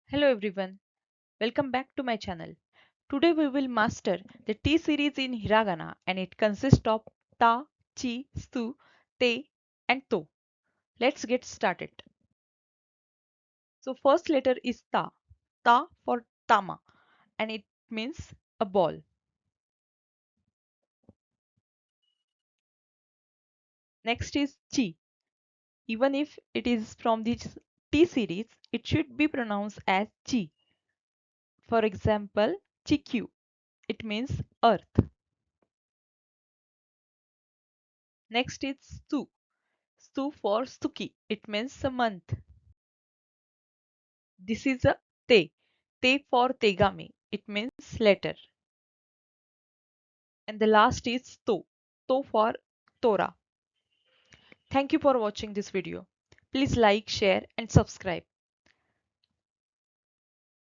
Hello everyone, welcome back to my channel. Today we will master the T series in Hiragana and it consists of ta, chi, su, te and to. Let's get started. So first letter is ta. Ta for tama and it means a ball. Next is chi. Even if it is from the T series, it should be pronounced as chi. For example, chikyuu. It means earth. Next is su. Su for tsuki. It means a month. This is a te. Te for tegami. It means letter. And the last is to. To for tora. Thank you for watching this video. Please like, share and subscribe.